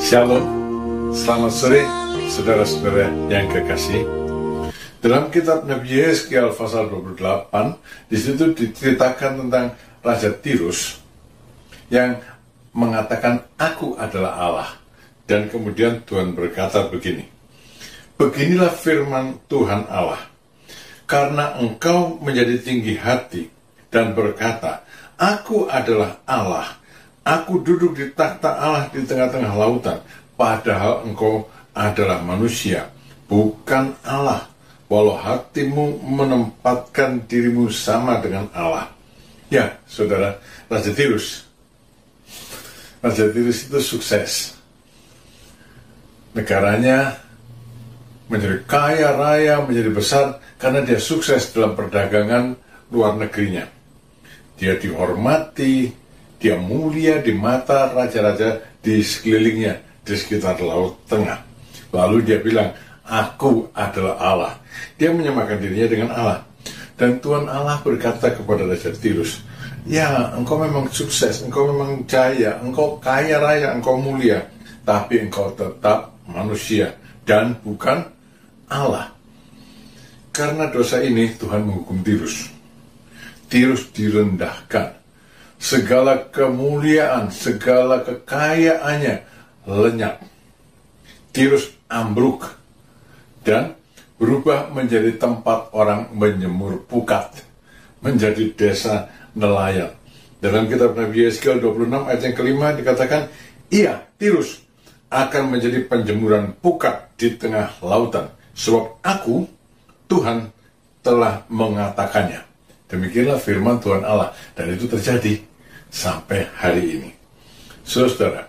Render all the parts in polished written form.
Shalom, selamat sore saudara-saudara yang kekasih. Dalam kitab Nabi Yeskiel pasal 28, di situ diceritakan tentang Raja Tirus yang mengatakan, "Aku adalah Allah." Dan kemudian Tuhan berkata begini, "Beginilah firman Tuhan Allah, karena engkau menjadi tinggi hati dan berkata, Aku adalah Allah, aku duduk di takhta Allah di tengah-tengah lautan, padahal engkau adalah manusia, bukan Allah, walau hatimu menempatkan dirimu sama dengan Allah." Ya, saudara, Raja Tirus itu sukses. Negaranya menjadi kaya raya, menjadi besar, karena dia sukses dalam perdagangan luar negerinya. Dia dihormati, dia mulia di mata raja-raja di sekelilingnya, di sekitar Laut Tengah. Lalu dia bilang, "Aku adalah Allah." Dia menyamakan dirinya dengan Allah. Dan Tuhan Allah berkata kepada Raja Tirus, "Ya, engkau memang sukses, engkau memang jaya, engkau kaya raya, engkau mulia, tapi engkau tetap manusia dan bukan Allah." Karena dosa ini Tuhan menghukum Tirus. Tirus direndahkan. Segala kemuliaan, segala kekayaannya lenyap. Tirus ambruk dan berubah menjadi tempat orang menyemur pukat, menjadi desa nelayan. Dalam kitab Nabi Yeskiel 26 ayat yang kelima dikatakan, "Ia, Tirus, akan menjadi penjemuran pukat di tengah lautan, sebab aku, Tuhan, telah mengatakannya." Demikianlah firman Tuhan Allah, dan itu terjadi sampai hari ini. Saudara,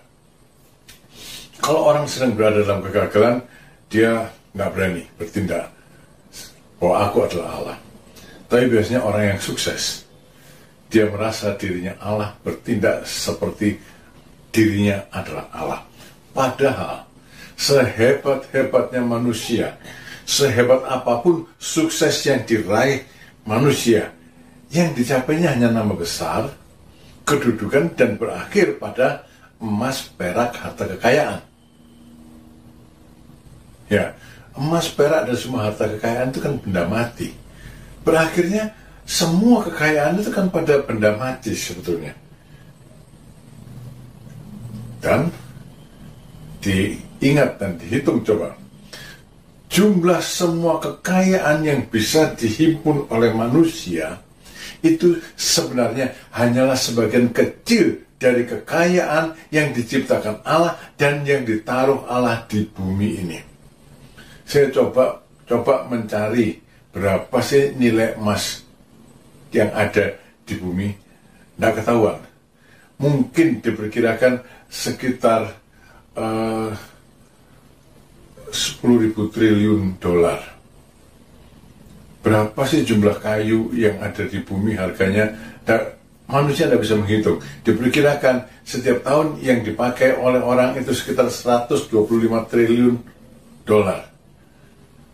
kalau orang sedang berada dalam kegagalan, dia nggak berani bertindak bahwa aku adalah Allah. Tapi biasanya orang yang sukses, dia merasa dirinya Allah, bertindak seperti dirinya adalah Allah. Padahal sehebat-hebatnya manusia, sehebat apapun sukses yang diraih manusia, yang dicapainya hanya nama besar, kedudukan, dan berakhir pada emas, perak, harta kekayaan. Ya, emas, perak, dan semua harta kekayaan itu kan benda mati. Berakhirnya semua kekayaan itu kan pada benda mati sebetulnya. Dan diingat dan dihitung coba, jumlah semua kekayaan yang bisa dihimpun oleh manusia itu sebenarnya hanyalah sebagian kecil dari kekayaan yang diciptakan Allah dan yang ditaruh Allah di bumi ini. Saya coba mencari berapa sih nilai emas yang ada di bumi. Tidak ketahuan. Mungkin diperkirakan sekitar 10.000 triliun dolar. Berapa sih jumlah kayu yang ada di bumi harganya? Manusia tidak bisa menghitung. Diperkirakan setiap tahun yang dipakai oleh orang itu sekitar 125 triliun dolar.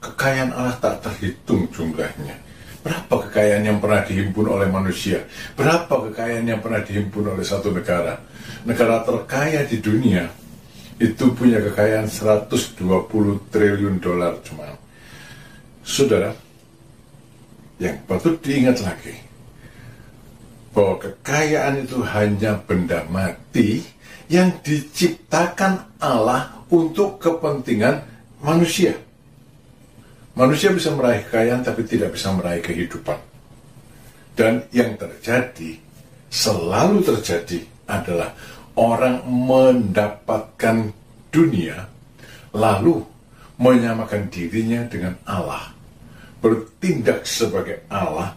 Kekayaan Allah tak terhitung jumlahnya. Berapa kekayaan yang pernah dihimpun oleh manusia? Berapa kekayaan yang pernah dihimpun oleh satu negara? Negara terkaya di dunia itu punya kekayaan 120 triliun dolar cuma. Saudara, yang patut diingat lagi, bahwa kekayaan itu hanya benda mati yang diciptakan Allah untuk kepentingan manusia. Manusia bisa meraih kekayaan tapi tidak bisa meraih kehidupan. Dan yang terjadi, selalu terjadi adalah orang mendapatkan dunia lalu menyamakan dirinya dengan Allah, bertindak sebagai Allah,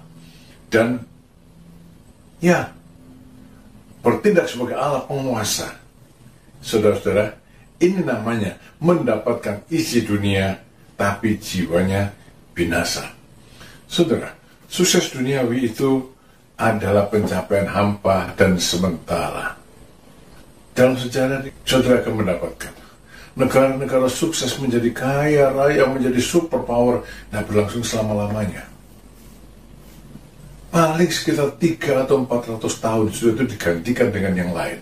dan bertindak sebagai Allah penguasa. Saudara-saudara, ini namanya mendapatkan isi dunia tapi jiwanya binasa. Saudara, sukses duniawi itu adalah pencapaian hampa dan sementara. Dalam sejarah, saudara akan mendapatkan negara-negara sukses menjadi kaya raya, menjadi superpower, dan berlangsung selama-lamanya. Paling sekitar 300 atau 400 tahun sudah itu digantikan dengan yang lain.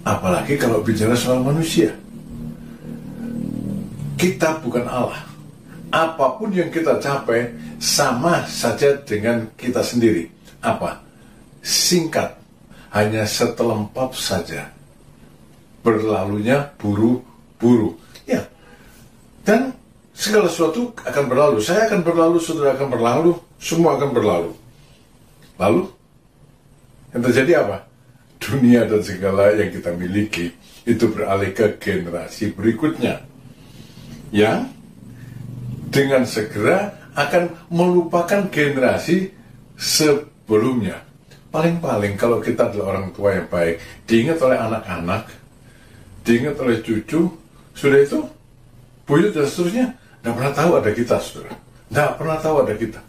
Apalagi kalau bicara soal manusia. Kita bukan Allah. Apapun yang kita capai sama saja dengan kita sendiri. Apa? Singkat, hanya setelempap saja. Berlalunya buru-buru. Ya. Dan segala sesuatu akan berlalu. Saya akan berlalu, saudara akan berlalu, semua akan berlalu. Lalu, yang terjadi apa? Dunia dan segala yang kita miliki itu beralih ke generasi berikutnya. Yang dengan segera akan melupakan generasi sebelumnya. Paling-paling kalau kita adalah orang tua yang baik, diingat oleh anak-anak, diingat oleh cucu, sudah itu, buyut dan seterusnya, tidak pernah tahu ada kita, saudara. Tidak pernah tahu ada kita.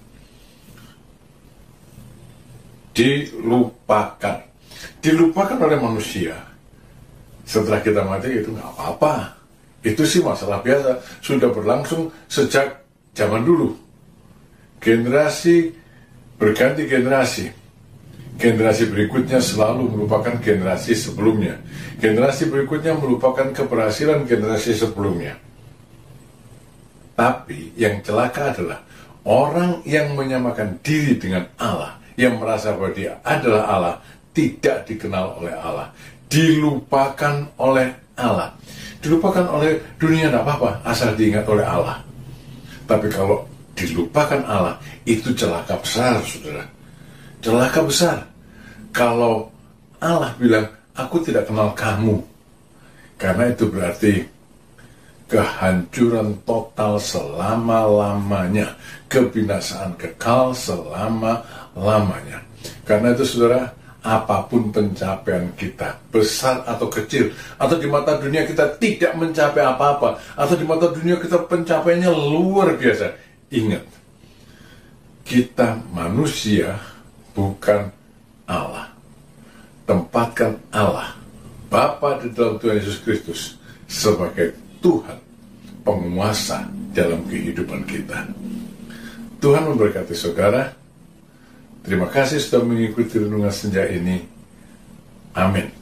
Dilupakan oleh manusia. Setelah kita mati itu nggak apa-apa. Itu sih masalah biasa, sudah berlangsung sejak zaman dulu. Generasi berganti generasi. Generasi berikutnya selalu melupakan generasi sebelumnya. Generasi berikutnya melupakan keberhasilan generasi sebelumnya. Tapi yang celaka adalah orang yang menyamakan diri dengan Allah, yang merasa bahwa dia adalah Allah, tidak dikenal oleh Allah, dilupakan oleh Allah. Dilupakan oleh dunia tidak apa-apa, asal diingat oleh Allah. Tapi kalau dilupakan Allah, itu celaka besar, saudara. Celaka besar. Kalau Allah bilang, aku tidak kenal kamu. Karena itu berarti kehancuran total selama-lamanya. Kebinasaan kekal selama-lamanya. Karena itu, saudara, apapun pencapaian kita, besar atau kecil, atau di mata dunia kita tidak mencapai apa-apa, atau di mata dunia kita pencapaiannya luar biasa, ingat, kita manusia bukan Allah. Tempatkan Allah, Bapa di dalam Tuhan Yesus Kristus, sebagai Tuhan, penguasa dalam kehidupan kita. Tuhan memberkati saudara. Terima kasih sudah mengikuti renungan senja ini. Amin.